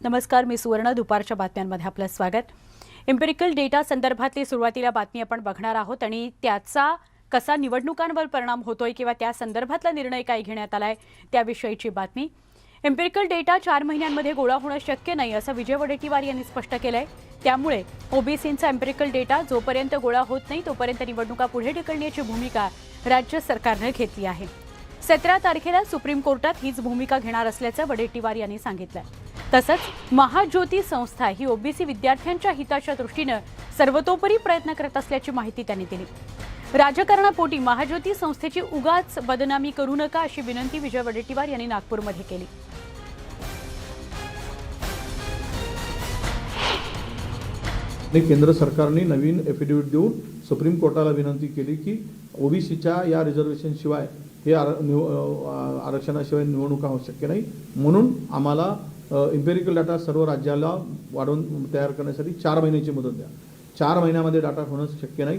नमस्कार, मी सुवर्ण. दुपारच्या बातम्यांमध्ये आपलं स्वागत. एम्पिरिकल डेटा संदर्भातली सुरुवातीला बातमी आपण बघणार आहोत आणि त्याचा कसा निवडणुकांवर परिणाम होतोय किंवा त्या संदर्भातला निर्णय काय घेण्यात आलाय त्याविषयीची बातमी. एम्पिरिकल डेटा 4 महिन्यांमध्ये गोळा होणं शक्य नाही असं विजय वडेट्टीवार यांनी स्पष्ट केलंय. त्यामुळे ओबीसींचा एम्पिरिकल डेटा जोपर्यंत गोळा होत नाही तोपर्यंत निवडणुका पुढे ढकलण्याची भूमिका राज्य सरकारने घेतली आहे. 17 तारखेला सुप्रीम कोर्टात हीच भूमिका घेणार असल्याचं वडेट्टीवार यांनी सांगितलं. तसंच महाज्योती संस्था ही ओबीसी विद्यार्थ्यांच्या हिताच्या दृष्टीनं सर्वतोपरी प्रयत्न करत असल्याची माहिती त्यांनी दिली. राजकारणापोटी महाज्योती संस्थेची उगाच बदनामी करू नका अशी विनंती विजय वडेट्टीवार यांनी नागपूरमध्ये केली. केंद्र सरकारने नवीन एफिडेव्हिट देऊन सुप्रीम कोर्टाला विनंती केली की ओबीसीच्या या रिझर्वेशन शिवाय हे आरक्षणाशिवाय निवडणुका होऊ शक्य नाही. म्हणून आम्हाला एम्पिरिकल डाटा सर्व राज्याला वाढवून तयार करण्यासाठी 4 महिन्याची मुदत द्या. 4 महिन्यामध्ये डाटा होणं शक्य नाही,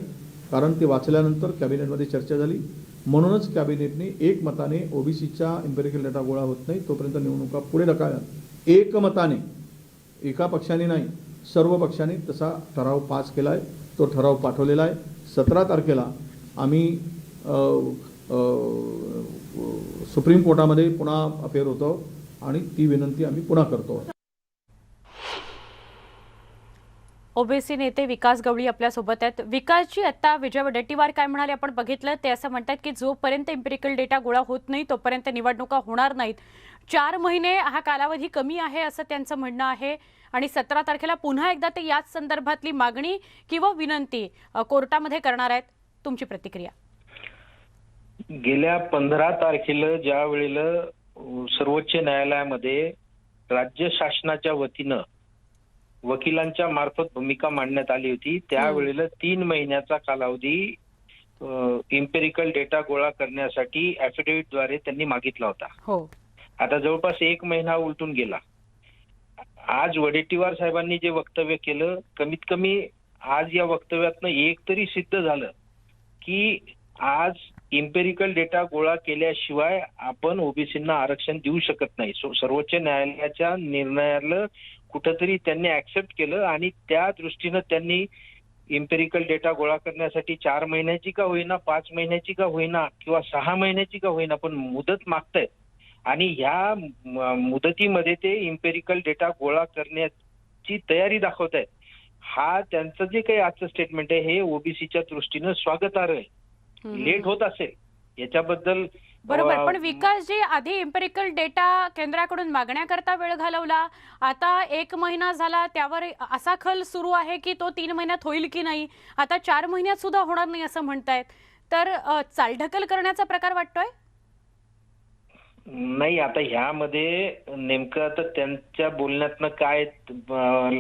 कारण ते वाचल्यानंतर कॅबिनेटमध्ये चर्चा झाली. म्हणूनच कॅबिनेटने एकमताने ओबीसीच्या एम्पिरिकल डाटा गोळा होत नाही तोपर्यंत निवडणुका पुढे ढकलाव्या. एकमताने, एका पक्षाने नाही, सर्व पक्षांनी तसा ठराव पास केला आहे. तो ठराव पाठवलेला आहे. 17 तारखेला आम्ही सुप्रीम कोर्टामध्ये पुन्हा अपेअर होतो आणि ती विनंती आम्ही पुन्हा करतो. ओबीसी नेते विकास गवळी आपल्यासोबत आहेत. विकासजी, आता विजय वडेट्टीवार काय म्हणाले आपण बघितलं. ते असं म्हणतात की जोपर्यंत एम्पिरिकल डेटा गोळा होत नाही तोपर्यंत निवडणुका होणार नाहीत. 4 महिने हा कालावधी कमी आहे असं त्यांचं म्हणणं आहे आणि 17 तारखेला पुन्हा एकदा ते याच संदर्भातली मागणी किंवा विनंती कोर्टामध्ये करणार आहेत. तुमची प्रतिक्रिया? गेल्या 15 तारखेला ज्या वेळेला सर्वोच्च न्यायालयामध्ये राज्य शासनाच्या वतीनं वकिलांच्या मार्फत भूमिका मांडण्यात आली होती, त्यावेळेला 3 महिन्याचा कालावधी एम्पिरिकल डेटा गोळा करण्यासाठी ॲफिडेव्हिटद्वारे त्यांनी मागितला होता. हो, आता जवळपास 1 महिना उलटून गेला. आज वडेट्टीवार साहेबांनी जे वक्तव्य केलं, कमीत कमी आज या वक्तव्यातनं एक तरी सिद्ध झालं की आज एम्पिरिकल डेटा गोळा केल्याशिवाय आपण ओबीसींना आरक्षण देऊ शकत नाही. सर्वोच्च न्यायालयाच्या निर्णयाला कुठंतरी त्यांनी ऍक्सेप्ट केलं आणि त्या दृष्टीनं त्यांनी एम्पिरिकल डेटा गोळा करण्यासाठी 4 महिन्याची का होईना, 5 महिन्याची का होईना किंवा 6 महिन्याची का होईना पण मुदत मागतायत आणि ह्या मुदतीमध्ये ते एम्पिरिकल डेटा गोळा करण्याची तयारी दाखवतायत. हा त्यांचं जे काही आजचं स्टेटमेंट आहे हे ओबीसीच्या दृष्टीनं स्वागतार्ह आहे. लेट होत असेल याच्याबद्दल बरोबर. पण विकासजी, आधी एम्पिरिकल डेटा केंद्राकडून मागण्याकरता वेळ घालवला, आता 1 महिना झाला, त्यावर असा खल सुरू आहे की तो 3 महिन्यात होईल की नाही, आता 4 महिन्यात सुद्धा होणार नाही असं म्हणतायत. तर चालढकल करण्याचा प्रकार वाटतोय? नाही, आता ह्यामध्ये नेमकं आता त्यांच्या बोलण्यातनं काय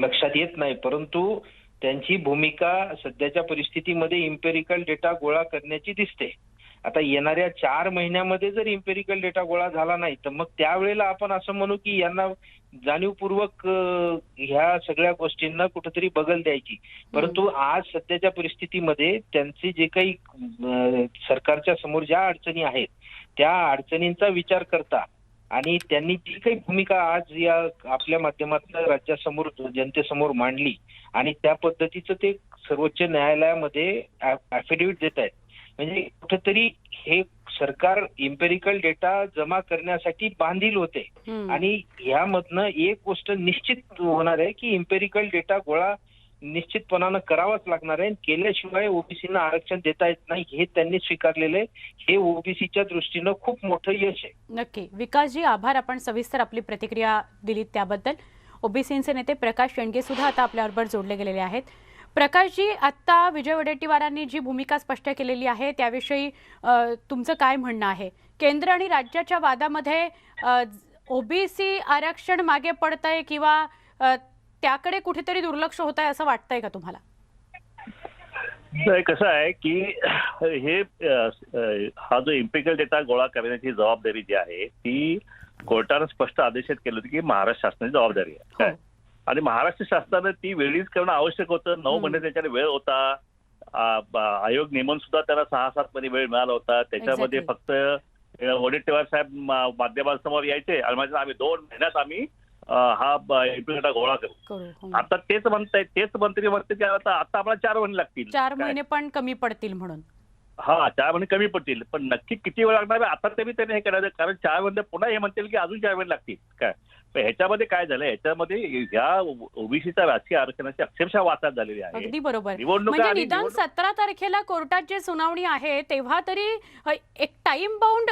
लक्षात येत नाही, परंतु त्यांची भूमिका सध्याच्या परिस्थितीमध्ये एम्पिरिकल डेटा गोळा करण्याची दिसते. आता येणाऱ्या 4 महिन्यामध्ये जर एम्पिरिकल डेटा गोळा झाला नाही तर मग त्यावेळेला आपण असं म्हणू की यांना जाणीवपूर्वक ह्या सगळ्या गोष्टींना कुठेतरी बगल द्यायची. परंतु आज सध्याच्या परिस्थितीमध्ये त्यांचे जे काही सरकारच्या समोर ज्या अडचणी आहेत त्या अडचणींचा विचार करता आणि त्यांनी जी काही भूमिका आज या आपल्या माध्यमातून राज्यासमोर जनतेसमोर मांडली आणि त्या पद्धतीचं ते सर्वोच्च न्यायालयामध्ये ॲफिडेव्हिट देत आहेत, म्हणजे कुठेतरी हे सरकार एम्पिरिकल डेटा जमा करण्यासाठी बांधील होते. आणि यामधनं एक गोष्ट निश्चित होणार आहे की एम्पिरिकल डेटा गोळा निश्चितपणानं करावाच लागणार आहे. केल्याशिवाय ओबीसींना आरक्षण देता येत नाही हे त्यांनी स्वीकारलेलं आहे. हे ओबीसीच्या दृष्टीनं खूप मोठं यश आहे. नक्की. विकासजी, आभार. आपण सविस्तर आपली प्रतिक्रिया दिलीत त्याबद्दल. ओबीसींचे नेते प्रकाश शेंडगे सुद्धा आता आपल्याबरोबर जोडले गेलेले आहेत. प्रकाशजी, आता विजय वडेट्टीवारांनी जी भूमिका स्पष्ट केलेली आहे त्याविषयी तुमचं काय म्हणणं आहे? केंद्र आणि राज्याच्या वादामध्ये ओबीसी आरक्षण मागे पडतंय किंवा त्याकडे कुठेतरी दुर्लक्ष होत आहे असं वाटतंय का तुम्हाला? कसं आहे की हे हा जो एम्पिरिकल डेटा गोळा करण्याची जबाबदारी जी आहे ती कोर्टानं स्पष्ट आदेशित केलं होतं की महाराष्ट्र शासनाची जबाबदारी आहे. आणि महाराष्ट्र शासनानं ती वेळीच करणं आवश्यक होतं. 9 महिने त्याच्याने वेळ होता. आयोग नेमून सुद्धा त्याला 6-7 महिने वेळ मिळाला होता. त्याच्यामध्ये फक्त वडेट्टीवार साहेब माध्यमांसमोर यायचे आणि म्हणजे आम्ही 2 महिन्यात आम्ही हा एमपीएल डेटा गोळा करू. करू हो. आता तेच म्हणतायत, तेच मंत्री म्हणते की आता आम्हाला 4 महिने लागतील. 4 काय? महिने पण कमी पडतील म्हणून. हा 4 महिने कमी पडतील, पण नक्की किती वेळ लागणार आहे आता तरी त्यांनी हे करायचं, कारण 4 महिने पुन्हा हे म्हणतील की अजून 4 महिने लागतील काय. पण ह्याच्यामध्ये काय झालंय, ह्याच्यामध्ये ह्या ओबीसीच्या राजकीय आरक्षणाची अक्षरशः वाचात झालेली आहे. अगदी बरोबर. निवडणुका म्हणजे आणि निदान 17 तारखेला कोर्टात जे सुनावणी आहे तेव्हा तरी एक टाइम बाउंड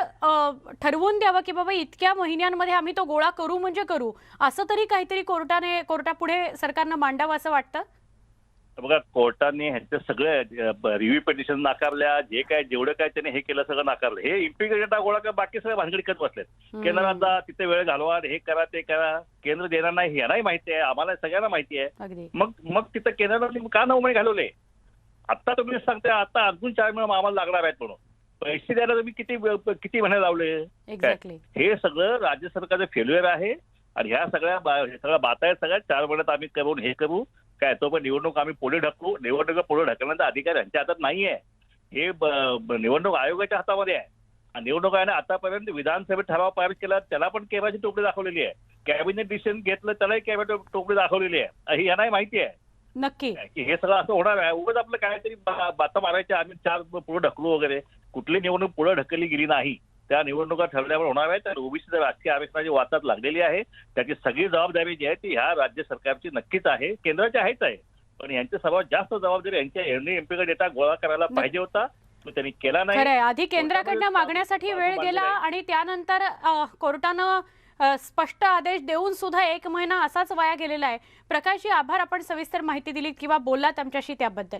ठरवून द्यावं की बाबा इतक्या महिन्यांमध्ये आम्ही तो गोळा करू म्हणजे करू, असं तरी काहीतरी कोर्टापुढे सरकारनं मांडावं असं वाटतं. बघा, कोर्टाने ह्यांचे सगळे रिव्ह्यू पिटिशन नाकारल्या, जेवढं काय त्याने हे केलं सगळं नाकारलं. हे इम्पिरिकल डेटा गोळा कर, बाकी सगळं भानगडी करत बसलेत. केंद्राला तिथे वेळ घालवा, हे करा ते करा, केंद्र देणार नाही यांनाही माहिती आहे, आम्हाला सगळ्यांना माहिती आहे. अगदी. मग तिथं केंद्राने का 9 महिने घालवले. आता तुम्ही सांगता आता अजून 4 महिने आम्हाला लागणार आहेत म्हणून. पैसे द्यायला तुम्ही किती महिने लावले. एक्झॅक्टली. हे सगळं राज्य सरकारचं फेल्युअर आहे. आणि ह्या सगळ्या बाता आहेत सगळ्या. 4 महिन्यात आम्ही करून हे करू काय, तो पण निवडणूक आम्ही पुढे ढकलू. निवडणुका पुढे ढकलण्याचा अधिकार यांच्या हातात नाहीये, हे निवडणूक आयोगाच्या हातामध्ये आहे. आणि निवडणूक आयोगाने आतापर्यंत विधानसभेत ठराव पारित केला, त्याला पण केवायची टोपडी दाखवलेली आहे. कॅबिनेट डिसिजन घेतलं त्यालाही कॅबिनेट टोपडी दाखवलेली आहे. ही यांनाही माहिती आहे नक्की की हे सगळं असं होणार आहे. उगाच आपलं काहीतरी बाता मारायच्या, आम्ही 4 पुढे ढकलू वगैरे. कुठली निवडणूक पुढे ढकलली गेली नाही. त्या निवडणुका ठरल्यावर होणार आहे. तर ओबीसीच्या राजकीय आरक्षणाची वाचात लागलेली आहे. त्याची सगळी जबाबदारी जी आहे ती ह्या राज्य सरकारची नक्कीच आहे, केंद्राची आहेच आहे. पण यांची सर्वात जास्त जबाबदारी यांच्या एमपीएल डेटा गोळा करायला पाहिजे होता, तो त्यांनी केला नाही. खरंय. आधी केंद्राकडनं मागण्यासाठी वेळ गेला आणि त्यानंतर कोर्टानं स्पष्ट आदेश देऊन सुद्धा 1 महिना असाच वाया गेलेला आहे. प्रकाशजी, आभार, आपण सविस्तर माहिती दिलीत किंवा बोललात आमच्याशी त्याबद्दल.